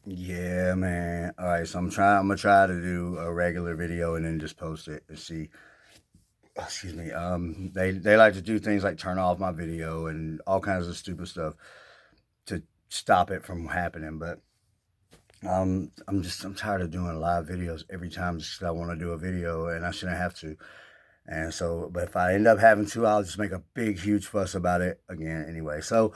Yeah, man. All right, so I'm gonna try to do a regular video and then just post it and see. Excuse me. They like to do things like turn off my video and all kinds of stupid stuff to stop it from happening. But I'm tired of doing live videos every time just 'cause I want to do a video and I shouldn't have to. And so, but if I end up having to, I'll just make a big, huge fuss about it again anyway. So,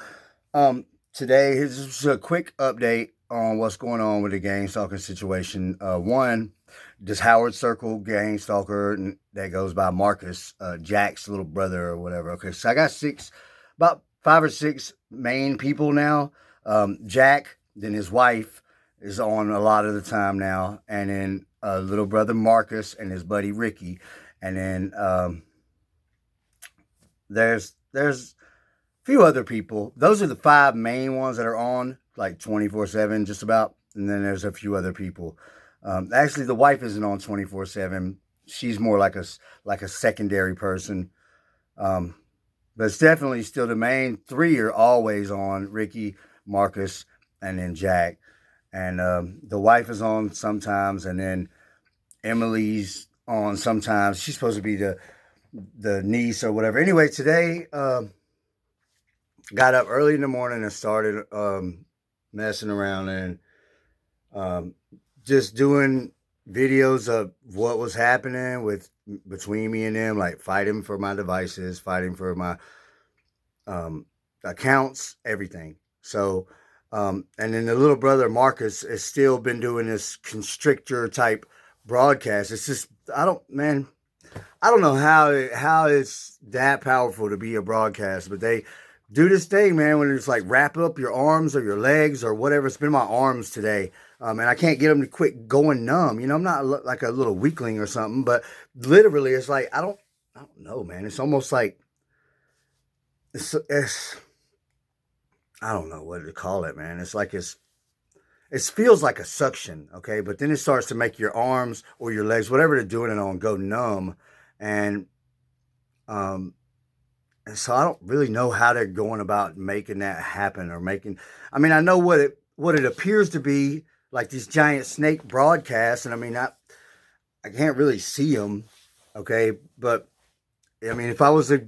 today is just a quick update on what's going on with the gang stalking situation. One, this Howard Circle gang stalker that goes by Marcus, Jack's little brother or whatever. Okay, so I got about five or six main people now. Jack, then his wife is on a lot of the time now, and then little brother Marcus and his buddy Ricky, and then there's few other people. Those are the five main ones that are on like 24/7, just about. And then there's a few other people. Actually, the wife isn't on 24/7. She's more like a secondary person. Um, but it's definitely still the main three are always on: Ricky, Marcus, and then Jack. And the wife is on sometimes, and then Emily's on sometimes. She's supposed to be the niece or whatever. Anyway, today. Got up early in the morning and started messing around and um, just doing videos of what was happening with between me and them, like fighting for my devices, fighting for my um, accounts, everything. So, and then the little brother Marcus has still been doing this constrictor type broadcast. It's just man, I don't know how it's that powerful to be a broadcast, but they do this thing, man, when it's like wrap up your arms or your legs or whatever. It's been my arms today, and I can't get them to quit going numb. You know, I'm not like a little weakling or something, but literally, it's like I don't know, man. It's almost like it's I don't know what to call it, man. It's like it feels like a suction, okay, but then it starts to make your arms or your legs, whatever they're doing it on, go numb, and um, and so I don't really know how they're going about making that happen or making. I mean, I know what it appears to be like these giant snake broadcasts, and I mean, I can't really see them, okay, but I mean, if I was to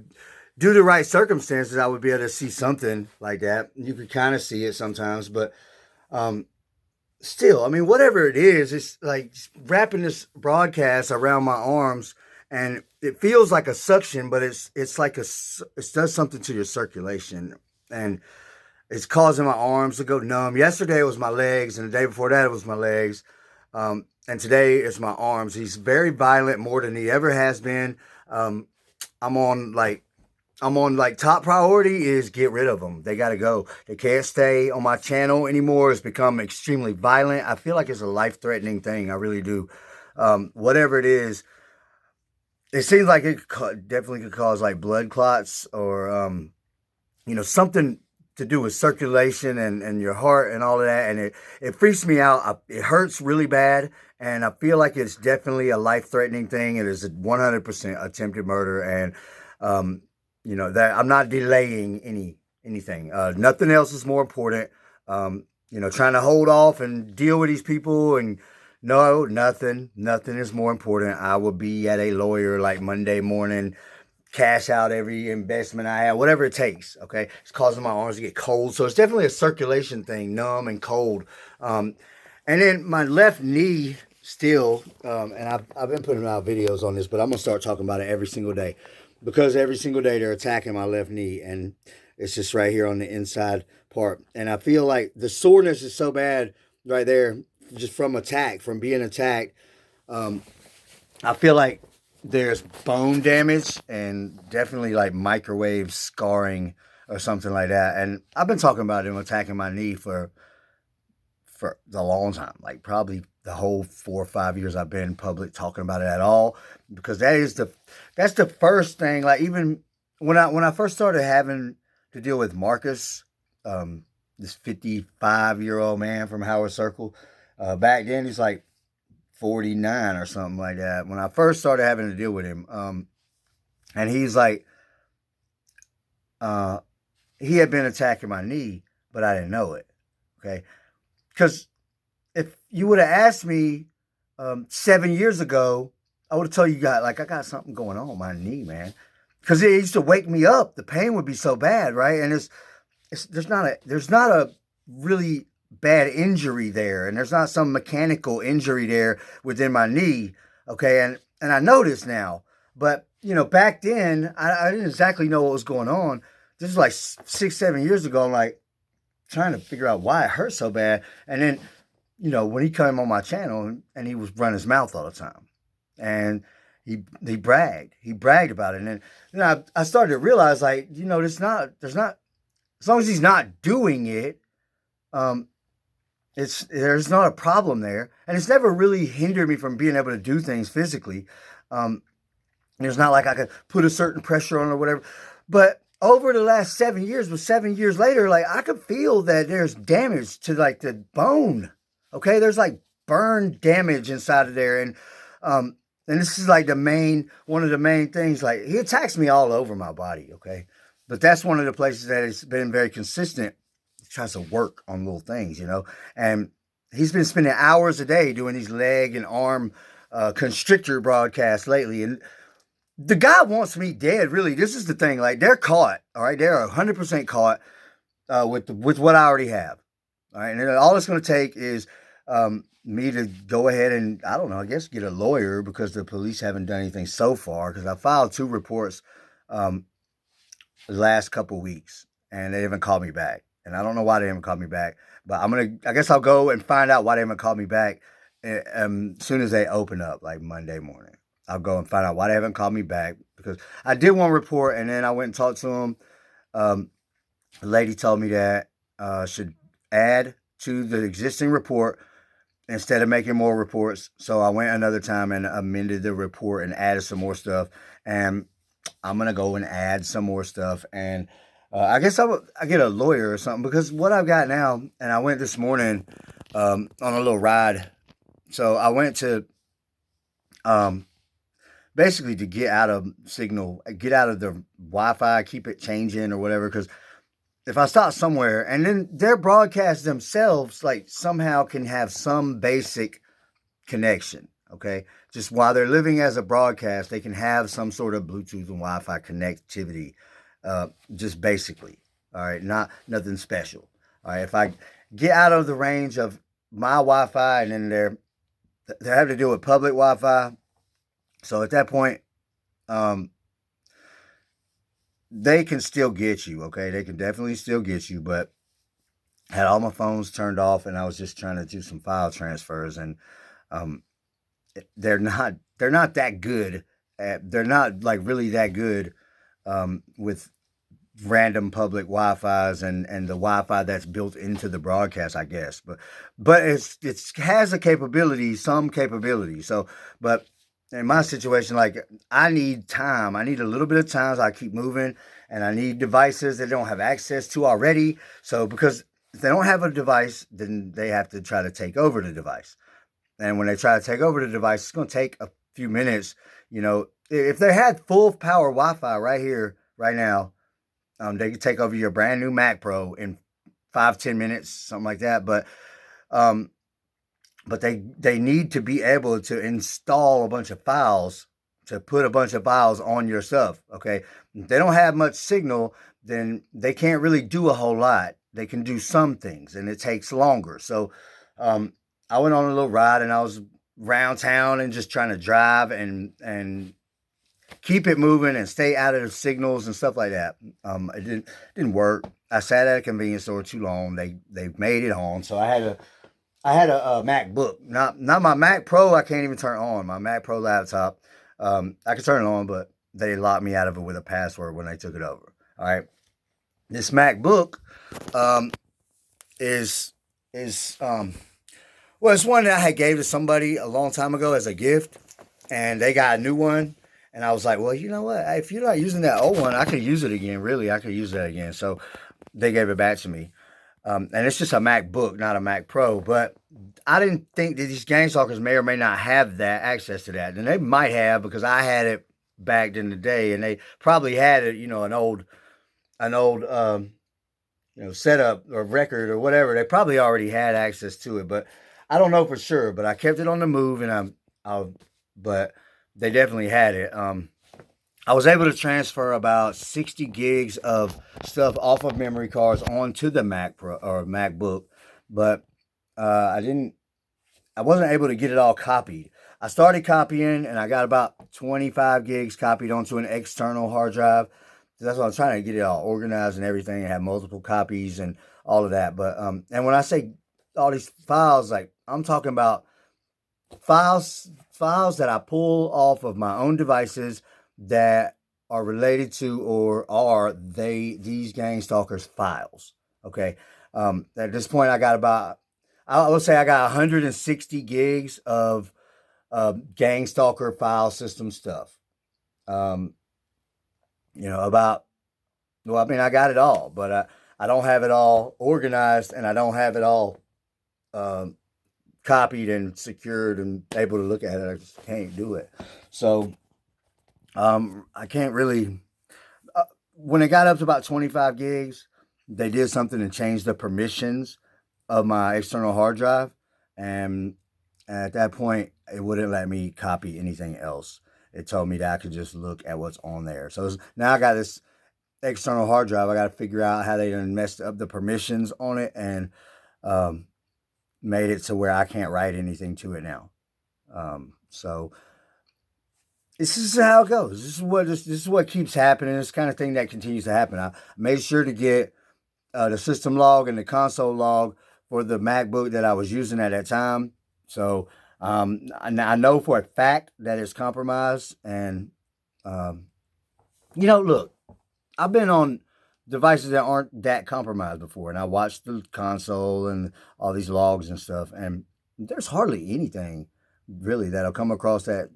do the right circumstances, I would be able to see something like that. You could kind of see it sometimes, but um, still, I mean, whatever it is, it's like wrapping this broadcast around my arms, and it feels like a suction, but it's like it does something to your circulation, and it's causing my arms to go numb. Yesterday it was my legs, and the day before that it was my legs, and today it's my arms. He's very violent, more than he ever has been. Um, I'm on like I'm on like top priority is get rid of them. They got to go. They can't stay on my channel anymore. It's become extremely violent. I feel like it's a life threatening thing. I really do. Whatever it is, it seems like definitely could cause like blood clots or something to do with circulation and your heart and all of that. And it freaks me out. It hurts really bad. And I feel like it's definitely a life threatening thing. It is a 100% attempted murder. And, that I'm not delaying anything. Nothing else is more important. Trying to hold off and deal with these people and no, nothing is more important. I will be at a lawyer like Monday morning, cash out every investment I have, whatever it takes. Okay, it's causing my arms to get cold, so it's definitely a circulation thing, numb and cold. Um, and then my left knee still, and I've been putting out videos on this, but I'm gonna start talking about it every single day because every single day they're attacking my left knee, and it's just right here on the inside part, and I feel like the soreness is so bad right there, just from being attacked. Um, I feel like there's bone damage and definitely like microwave scarring or something like that. And I've been talking about him attacking my knee for a long time, like probably the whole 4 or 5 years I've been public talking about it at all, because that's the first thing. Like even when I first started having to deal with Marcus, this 55-year-old man from Howard Circle, back then he's like 49 or something like that. When I first started having to deal with him, and he's like, uh, he had been attacking my knee, but I didn't know it. Okay, because if you would have asked me 7 years ago, I would have told you, got like I got something going on with my knee, man, because it used to wake me up. The pain would be so bad, right? And it's there's not a really bad injury there, and there's not some mechanical injury there within my knee. Okay, and I know this now, but back then I didn't exactly know what was going on. This is like 6 7 years ago. I'm like trying to figure out why it hurt so bad, and then when he came on my channel and he was running his mouth all the time, and he bragged about it, and then I started to realize like there's not as long as he's not doing it, um, there's not a problem there, and it's never really hindered me from being able to do things physically. Um, it's not like I could put a certain pressure on or whatever. But over the last 7 years, but 7 years later, like I could feel that there's damage to like the bone. Okay, there's like burn damage inside of there, um, and this is like one of the main things. Like he attacks me all over my body. Okay, but that's one of the places that has been very consistent. He tries to work on little things, and he's been spending hours a day doing these leg and arm constrictor broadcasts lately, and the guy wants me dead. Really, this is the thing. Like they're caught. All right, they're 100% caught with what I already have. All right, and then all it's going to take is me to go ahead and I don't know. I guess get a lawyer because the police haven't done anything so far. Because I filed 2 reports um, the last couple weeks, and they haven't called me back. And I don't know why they haven't called me back. But I guess I'll go and find out why they haven't called me back as soon as they open up, like Monday morning. I'll go and find out why they haven't called me back because I did one report and then I went and talked to them. Um, the lady told me that should add to the existing report instead of making more reports. So I went another time and amended the report and added some more stuff. And I'm gonna go and add some more stuff. And I guess I get a lawyer or something because what I've got now. And I went this morning on a little ride. So I went to um, basically to get out of signal, get out of the Wi-Fi, keep it changing or whatever. Because if I stop somewhere and then their broadcasts themselves, like somehow can have some basic connection. Okay, just while they're living as a broadcast, they can have some sort of Bluetooth and Wi-Fi connectivity, just basically. All right, not nothing special. All right, if I get out of the range of my Wi-Fi and then they're having to deal with public Wi-Fi, so at that point, um, they can still get you. Okay, they can definitely still get you, but I had all my phones turned off and I was just trying to do some file transfers and um, they're not that good. They're not like really that good with random public Wi-Fi's and the Wi-Fi that's built into the broadcast, I guess. But it's has a capability, some capability. So, but in my situation, like I need time. I need a little bit of time. So I keep moving, and I need devices that they don't have access to already. So because if they don't have a device, then they have to try to take over the device. And when they try to take over the device, it's going to take a few minutes. If they had full power Wi-Fi right here, right now, they could take over your brand new Mac Pro in 5 10 minutes, something like that. Um, but they need to be able to install a bunch of files to put a bunch of files on your stuff. Okay, if they don't have much signal, then they can't really do a whole lot. They can do some things, and it takes longer. So, um, I went on a little ride, and I was around town and just trying to drive and keep it moving and stay out of the signals and stuff like that. It didn't work. I sat at a convenience store too long. They made it on, so I had a MacBook, not my Mac Pro. I can't even turn on my Mac Pro laptop. I could turn it on, but they locked me out of it with a password when they took it over. All right, this MacBook um, is well, it's one that I had gave to somebody a long time ago as a gift, and they got a new one. And I was like, well, you know what? If you're not using that old one, I could use it again. Really, I could use that again. So they gave it back to me. And it's just a MacBook, not a Mac Pro. But I didn't think that these game stalkers may or may not have that access to that. And they might have because I had it back in the day, and they probably had it, an old setup or record or whatever. They probably already had access to it. But I don't know for sure, but I kept it on the move, and but they definitely had it. I was able to transfer about 60 gigs of stuff off of memory cards onto the Mac Pro or MacBook, but I didn't. I wasn't able to get it all copied. I started copying, and I got about 25 gigs copied onto an external hard drive. That's what I'm trying to get it all organized and everything, and have multiple copies and all of that. But and when I say all these files, like I'm talking about files that I pull off of my own devices that are related to or are these gang stalkers files. Okay. At this point, I would say I got 160 gigs of gang stalker file system stuff. Um, about, well, I mean, I got it all, but I don't have it all organized, and I don't have it all um, copied and secured and able to look at it. I just can't do it. So I can't really. When it got up to about 25 gigs, they did something and changed the permissions of my external hard drive, and at that point, it wouldn't let me copy anything else. It told me that I could just look at what's on there. So now I got this external hard drive. I got to figure out how they done messed up the permissions on it and um, made it to where I can't write anything to it now. So this is how it goes. This is what keeps happening. This kind of thing that continues to happen. I made sure to get the system log and the console log for the MacBook that I was using at that time. So I know for a fact that it's compromised. And look, I've been on devices that aren't that compromised before, and I watched the console and all these logs and stuff, and there's hardly anything really that'll come across that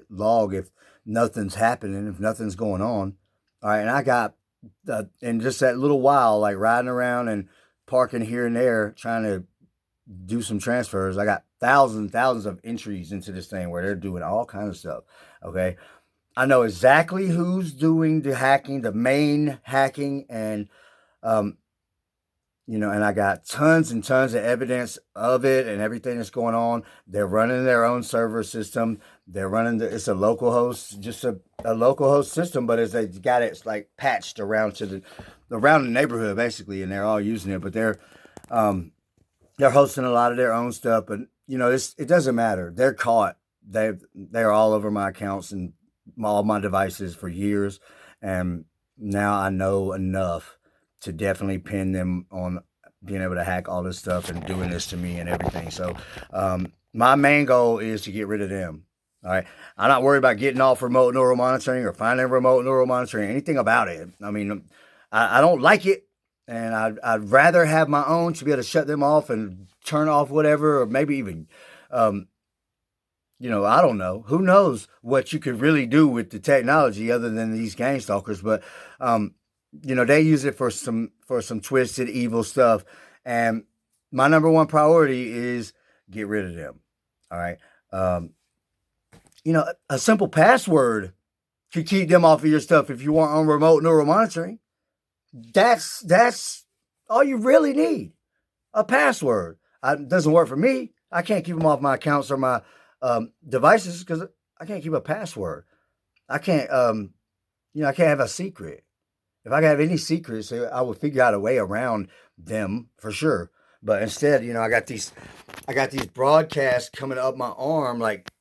log if nothing's happening, if nothing's going on. All right, and I got in just that little while, like riding around and parking here and there, trying to do some transfers. I got thousands of entries into this thing where they're doing all kinds of stuff. Okay, I know exactly who's doing the hacking, the main hacking, and um, and I got tons and tons of evidence of it and everything that's going on. They're running their own server system. They're running it's a local host, just a local host system, but they got it like patched around around the neighborhood basically, and they're all using it. But they're hosting a lot of their own stuff, but it doesn't matter. They're caught. They're all over my accounts and all my devices for years, and now I know enough to definitely pin them on being able to hack all this stuff and doing this to me and everything. So my main goal is to get rid of them. All right. I'm not worried about getting off remote neural monitoring or finding remote neural monitoring, anything about it. I mean, I don't like it, and I'd rather have my own to be able to shut them off and turn off whatever, or maybe even I don't know. Who knows what you could really do with the technology other than these gang stalkers? But they use it for some twisted, evil stuff. And my number one priority is get rid of them. All right. A simple password could keep them off of your stuff if you want on remote neural monitoring. That's all you really need. A password. It doesn't work for me. I can't keep them off my accounts or my devices because I can't keep a password. I can't, I can't have a secret. If I could have any secrets, I would figure out a way around them for sure. But instead, I got these broadcasts coming up my arm, like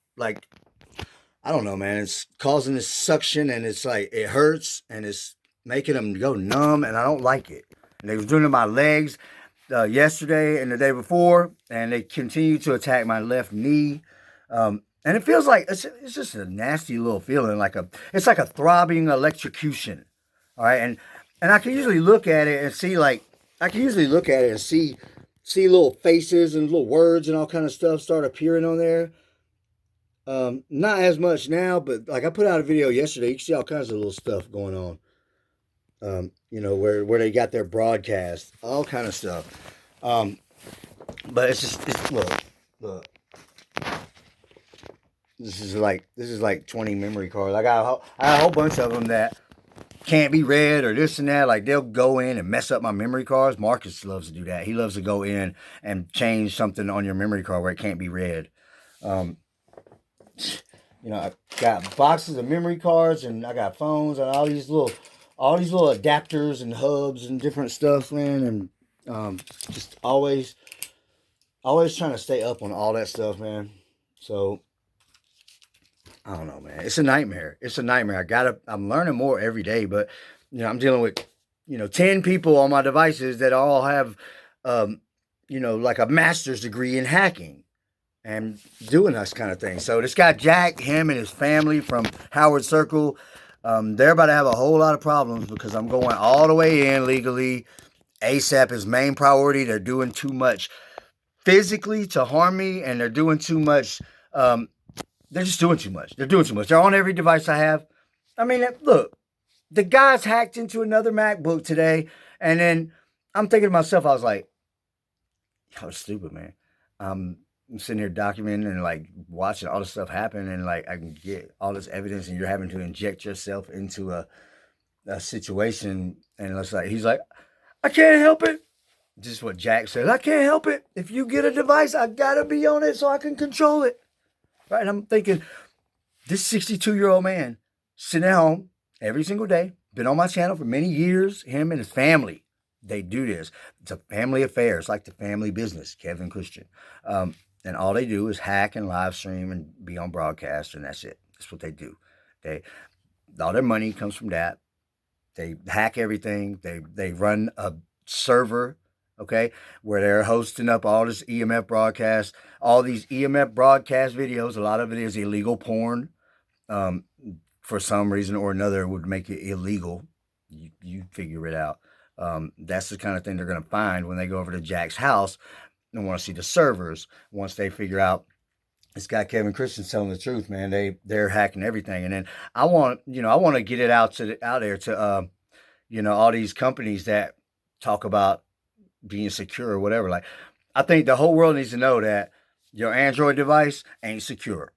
I don't know, man. It's causing this suction, and it's like it hurts, and it's making them go numb, and I don't like it. And they was doing it to my legs yesterday and the day before, and they continue to attack my left knee. And it feels like it's just a nasty little feeling, it's like a throbbing electrocution. All right, and I can usually look at it and see see little faces and little words and all kind of stuff start appearing on there. Not as much now, but like I put out a video yesterday, you can see all kinds of little stuff going on. Where they got their broadcast, all kind of stuff. But it's look. This is like 20 memory cards. I got a whole bunch of them that can't be read or this and that. Like they'll go in and mess up my memory cards. Marcus loves to do that. He loves to go in and change something on your memory card where it can't be read. Um, I got boxes of memory cards and I got phones and all these little adapters and hubs and different stuff, man. And just always trying to stay up on all that stuff, man. So I don't know, man. It's a nightmare. It's a nightmare. I'm learning more every day, but I'm dealing with 10 people on my devices that all have like a master's degree in hacking and doing this kind of thing. So this guy Jack, him and his family from Howard Circle, they're about to have a whole lot of problems because I'm going all the way in legally. ASAP is main priority. They're doing too much physically to harm me, and they're doing too much. They're just doing too much. They're doing too much. They're on every device I have. I mean, look, the guys hacked into another MacBook today, and then I'm thinking to myself, I was like, "Y'all are stupid, man." I'm sitting here documenting and like watching all this stuff happen, and like I can get all this evidence, and you're having to inject yourself into a situation, and it's like he's like, "I can't help it." This is what Jack says. I can't help it. If you get a device, I gotta be on it so I can control it. Right? And I'm thinking, this 62-year-old man sitting at home every single day, been on my channel for many years, him and his family, they do this. It's a family affair. It's like the family business, Kevin Christian. And all they do is hack and live stream and be on broadcast, and that's it. That's what they do. All their money comes from that. They hack everything. They run a server, okay, where they're hosting up all this EMF broadcast, all these EMF broadcast videos. A lot of it is illegal porn. For some reason or another, would make it illegal. You figure it out. That's the kind of thing they're going to find when they go over to Jack's house and want to see the servers. Once they figure out this guy Kevin Christian's telling the truth, man, they're hacking everything. And then I want to get it out there to all these companies that talk about being secure or whatever. Like, I think the whole world needs to know that your Android device ain't secure.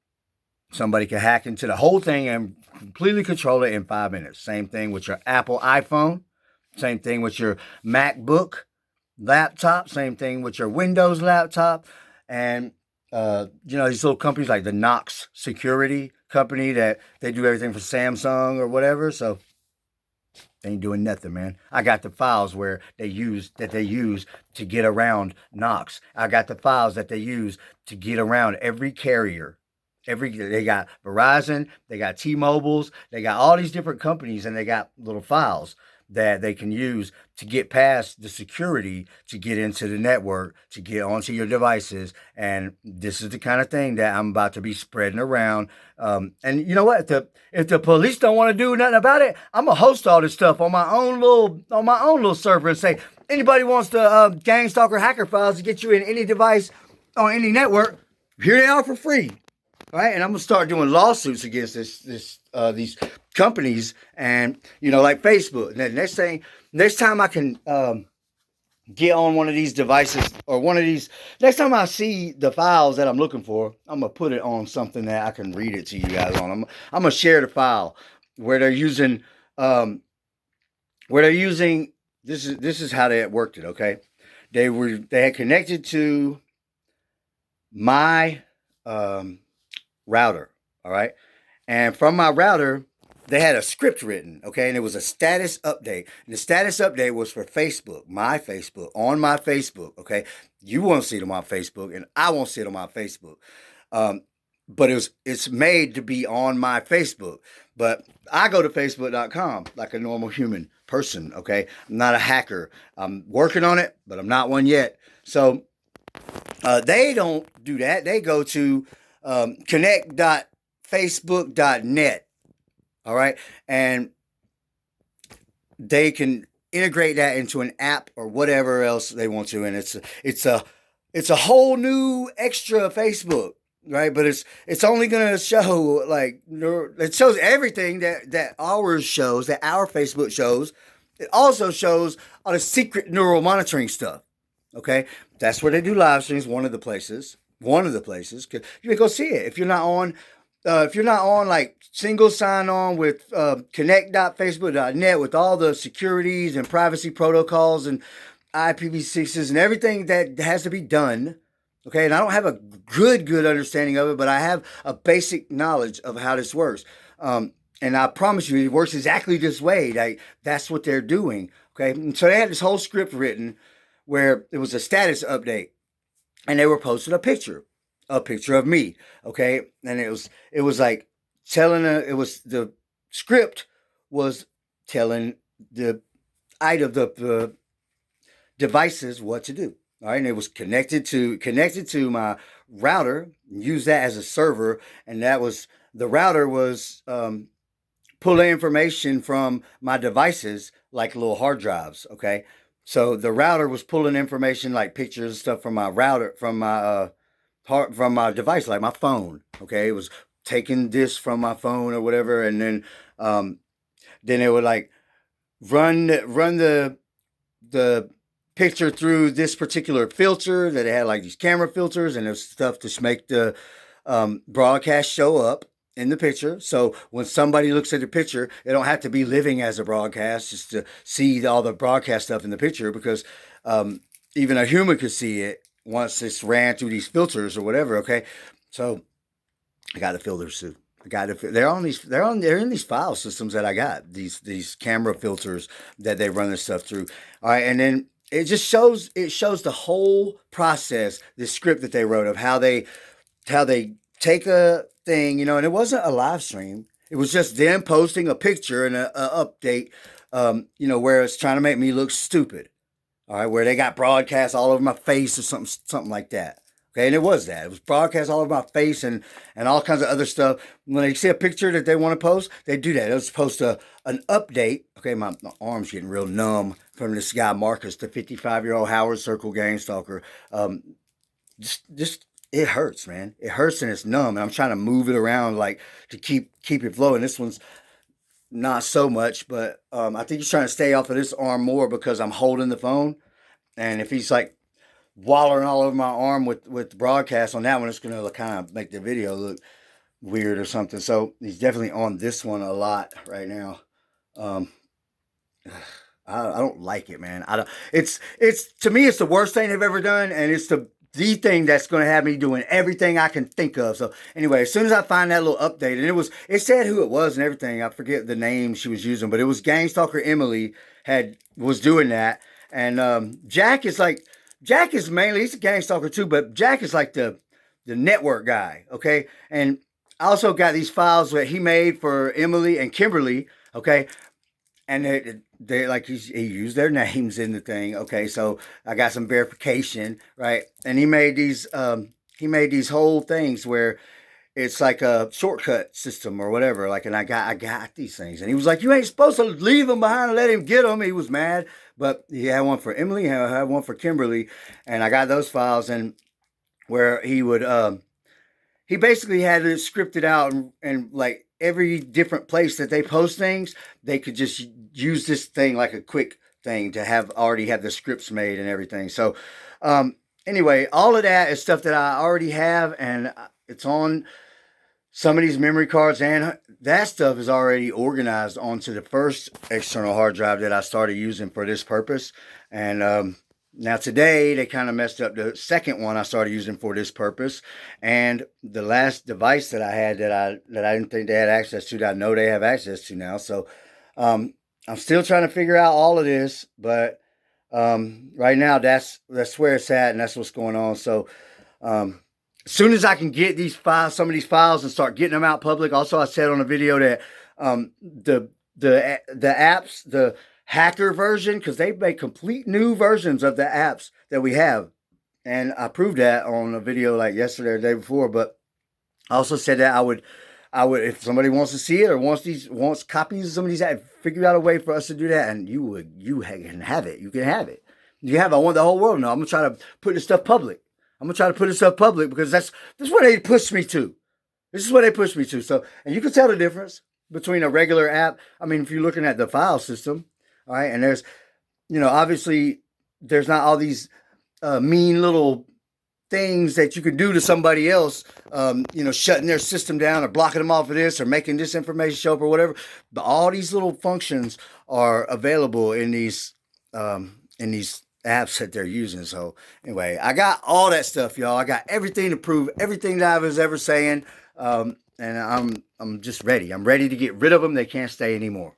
Somebody can hack into the whole thing and completely control it in 5 minutes. Same thing with your Apple iPhone. Same thing with your MacBook laptop. Same thing with your Windows laptop. And, these little companies like the Knox Security Company that they do everything for Samsung or whatever. So they ain't doing nothing, man. I got the files where they use to get around Knox. I got the files that they use to get around every carrier. They got Verizon, they got T-Mobiles, they got all these different companies, and they got little files that they can use to get past the security, to get into the network, to get onto your devices. And this is the kind of thing that I'm about to be spreading around. And you know what? If the police don't want to do nothing about it, I'm gonna host all this stuff on my own little server and say, anybody wants to gang stalker hacker files to get you in any device on any network, here they are for free. Right, and I'm gonna start doing lawsuits against these companies, and like Facebook. And the next time I can get on one of these devices or next time I see the files that I'm looking for, I'm gonna put it on something that I can read it to you guys on. I'm gonna share the file where they're using this is how they had worked it. Okay, they had connected to my router, all right? And from my router, they had a script written, okay? And it was a status update. And the status update was for Facebook, on my Facebook, okay? You won't see it on my Facebook, and I won't see it on my Facebook. But it's made to be on my Facebook. But I go to Facebook.com like a normal human person, okay? I'm not a hacker. I'm working on it, but I'm not one yet. So they don't do that. They go to connect.facebook.net. All right. And they can integrate that into an app or whatever else they want to. And it's a whole new extra Facebook. Right. But it's only going to show it shows everything that ours shows, that our Facebook shows. It also shows all the secret neural monitoring stuff. Okay. That's where they do live streams. One of the places. You can go see it. If you're not on if you're not on like single sign on with connect.facebook.net with all the securities and privacy protocols and IPv6s and everything that has to be done. Okay, and I don't have a good understanding of it, but I have a basic knowledge of how this works. And I promise you, it works exactly this way. Like, that's what they're doing. Okay, and so they had this whole script written where it was a status update, and they were posting a picture of me. Okay, and it was like it was the script was telling the item the devices what to do. All right, and it was connected to my router. Use that as a server, and the router was pulling information from my devices like little hard drives. Okay, so the router was pulling information like pictures and stuff from my router from my device like my phone. Okay, it was taking this from my phone or whatever, and then it would like run the picture through this particular filter that it had like these camera filters and there's stuff to make the broadcast show up in the picture. So when somebody looks at the picture, they don't have to be living as a broadcast just to see all the broadcast stuff in the picture, because even a human could see it once it's ran through these filters or whatever. Okay, so I got the filters too. They're in these file systems that I got, these camera filters that they run this stuff through. All right, and then it shows the whole process, the script that they wrote of how they take a thing, and it wasn't a live stream. It was just them posting a picture and a update, where it's trying to make me look stupid. All right, where they got broadcast all over my face or something like that. Okay, and it was that. It was broadcast all over my face and all kinds of other stuff. When they see a picture that they want to post, they do that. They'll just post an update. Okay, my arm's getting real numb from this guy Marcus, the 55-year-old Howard Circle gang stalker. Just it hurts, man. It hurts and it's numb. And I'm trying to move it around like to keep it flowing. This one's not so much, but I think he's trying to stay off of this arm more because I'm holding the phone. And if he's like wallering all over my arm with the broadcast on that one, it's going to kind of make the video look weird or something. So he's definitely on this one a lot right now. I don't like it, man. I don't. It's to me, it's the worst thing they've ever done, and it's the thing that's going to have me doing everything I can think of. So anyway, as soon as I find that little update, and it said who it was and everything. I forget the name she was using, but it was Gang Stalker Emily was doing that, and Jack is mainly, he's a gang stalker too, but Jack is like the network guy, okay? And I also got these files that he made for Emily and Kimberly, okay? And they like he used their names in the thing, okay? So I got some verification, right? And he made these whole things where it's like a shortcut system or whatever. Like, and I got these things, and he was like, "You ain't supposed to leave them behind and let him get them." He was mad, but he had one for Emily, he had one for Kimberly, and I got those files, and where he basically had it scripted out, and like every different place that they post things, they could just use this thing like a quick thing to already have the scripts made and everything. So anyway, all of that is stuff that I already have, and it's on some of these memory cards, and that stuff is already organized onto the first external hard drive that I started using for this purpose. And now today they kind of messed up the second one I started using for this purpose, and the last device that I had that I didn't think they had access to, that I know they have access to now. So I'm still trying to figure out all of this, but right now that's where it's at, and that's what's going on. So as soon as I can get some of these files, and start getting them out public. Also, I said on a video that the apps, the hacker version, because they make complete new versions of the apps that we have, and I proved that on a video like yesterday or the day before. But I also said that I would, if somebody wants to see it or wants copies of some of these apps, figure out a way for us to do that, and you can have it. You can have it. I want the whole world to know. I'm gonna try to put this stuff public. Because that's what they pushed me to. This is what they pushed me to. So, and you can tell the difference between a regular app. I mean, if you're looking at the file system, all right, and there's, obviously there's not all these mean little things that you can do to somebody else, shutting their system down or blocking them off of this or making this information show up or whatever. But all these little functions are available in these apps that they're using. So anyway, I got all that stuff, y'all. I got everything to prove everything that I was ever saying, and I'm just ready. I'm ready to get rid of them. They can't stay anymore.